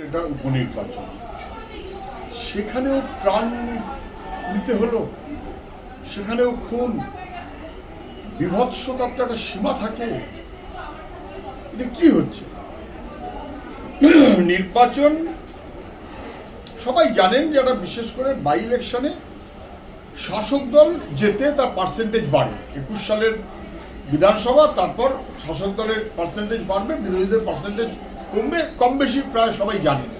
এটা উপনির্বাচন, সেখানেও প্রাণ নিতে হলো, সেখানেও খুন, বিভৎসতার তো একটা সীমা থাকে। এটা কি হচ্ছে? নির্বাচন সবাই জানেন যে একটা বিশেষ করে বাই ইলেকশনে শাসক দল যেতে তার পার্সেন্টেজ বাড়ে। 21 সালের বিধানসভা, তারপর শাসক দলের পার্সেন্টেজ বাড়বে, বিরোধীদের পার্সেন্টেজ কমবে, কম বেশি প্রায় সবাই জানেন।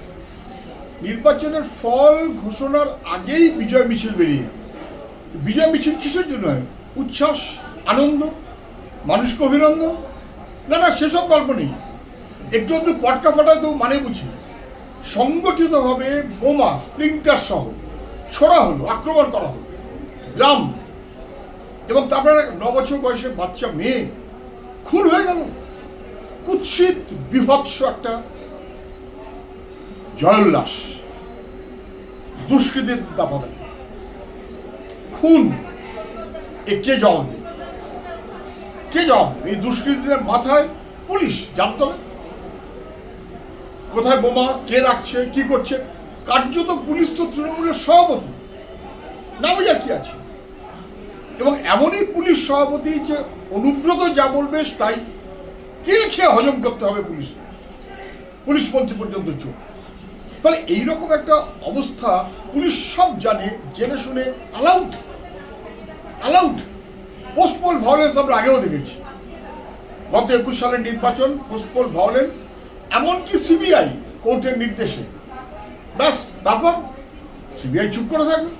নির্বাচনের ফল ঘোষণার আগেই বিজয় মিছিল বেরিয়ে গেল। বিজয় মিছিল কিসের জন্য হয়? উচ্ছ্বাস, আনন্দ, মানুষকে অভিনন্দন? না না, সেসব গল্প নেই। একটু একটু পটকা ফাটায় তো মানে বুঝি। সংগঠিতভাবে বোমা, স্প্লিন্টার সহ ছোড়া হলো, আক্রমণ করা হলো গ্রাম, এবং তারপরে 9 বছর বয়সে বাচ্চা মেয়ে খুন হয়ে গেল। কুৎসিত বিভৎস একটা জয়োল্লাস, দুষ্কৃতির দাপাদাপি, খুন। কে জবাব দেবে? কে জবাব দেবে? এই দুষ্কৃতীদের মাথায় পুলিশ জানতে হবে কোথায় বোমা কে রাখছে, কি করছে। কার্যত পুলিশ তো তৃণমূলের সভাপতি, না বোঝার কি আছে? এবং এমনই পুলিশ সভাপতি যে অনুব্রত যা বলবে তাই কিল খেয়ে হজম করতে হবে পুলিশ, পুলিশ মন্ত্রী পর্যন্ত চোখ। ফলে এইরকম একটা অবস্থা পুলিশ সব জানে, জেনে শুনে অ্যালাউড। পোস্টপোল ভায়োলেন্স আমরা আগেও দেখেছি। গত 21 সালের নির্বাচন, পোস্টপোল ভায়োলেন্স, এমনকি সিবিআই কোর্টের নির্দেশে, ব্যাস তারপর সিবিআই চুপ করে থাকবে।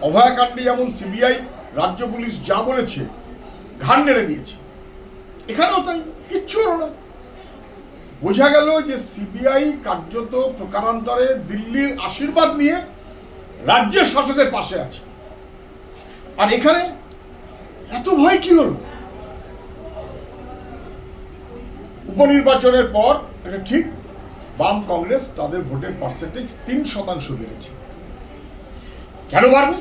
অভয়াকাণ্ডে যেমন সিবিআই, রাজ্য পুলিশ যা বলেছে ঘাড় নেড়ে দিয়েছে, এখানেও তাই, কিচ্ছু হলো না। বোঝা গেল যে সিবিআই কার্যত প্রকারান্তরে দিল্লির আশীর্বাদ নিয়ে রাজ্যের শাসকের পাশে আছে। আর এখানে এত ভয় কি হলো? উপনির্বাচনের পর এটা ঠিক, বাম কংগ্রেস তাদের ভোটের পার্সেন্টেজ 3% বেড়েছে। কেন বাড়বে?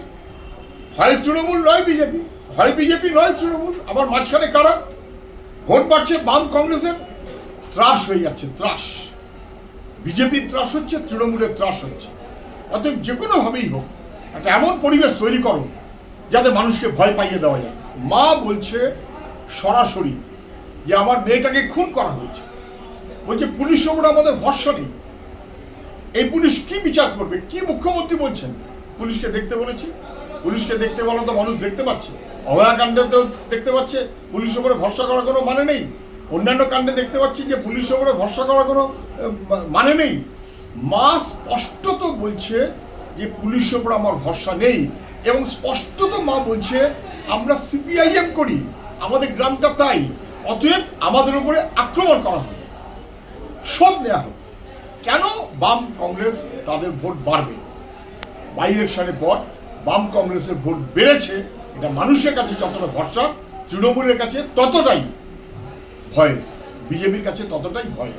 হয় তৃণমূল নয় বিজেপি, হয় বিজেপি নয় তৃণমূল, আবার মাঝখানে কারা? ভোট বাড়ছে বাম কংগ্রেসের, ত্রাস হয়ে যাচ্ছে, ত্রাস। বিজেপির ত্রাস হচ্ছে, তৃণমূলের ত্রাস হচ্ছে। অতএব যে কোনোভাবেই হোক একটা এমন পরিবেশ তৈরি করো যাতে মানুষকে ভয় পাইয়ে দেওয়া যায়। মা বলছে সরাসরি যে আমার মেয়েটাকে খুন করা হয়েছে, বলছে পুলিশের উপর আমাদের ভরসা নেই। এই পুলিশ কি বিচার করবে? কি মুখ্যমন্ত্রী বলছেন? পুলিশকে দেখতে বলেছি, পুলিশকে দেখতে বলা তো মানুষ দেখতে পাচ্ছে, অভয়াকাণ্ডে তো দেখতে পাচ্ছে। পুলিশের উপরে ভরসা করার কোনো মানে নেই। অন্যান্য কাণ্ডে দেখতে পাচ্ছি যে পুলিশের উপরে ভরসা করার কোনো মানে নেই। মা স্পষ্টত বলছে যে পুলিশের উপর আমার ভরসা নেই, এবং স্পষ্টত মা বলছে আমরা সিপিআইএম করি, আমাদের গ্রামটা তাই, অতএব আমাদের উপরে আক্রমণ করা হবে, শোধ নেওয়া হবে। কেন? বাম কংগ্রেস তাদের ভোট বাড়বে। বাই ইলেকশনের পর বাম কংগ্রেসের ভোট বেড়েছে, এটা মানুষের কাছে যতটা ভরসা, তৃণমূলের কাছে ততটাই ভয়, বিজেপির কাছে ততটাই ভয়।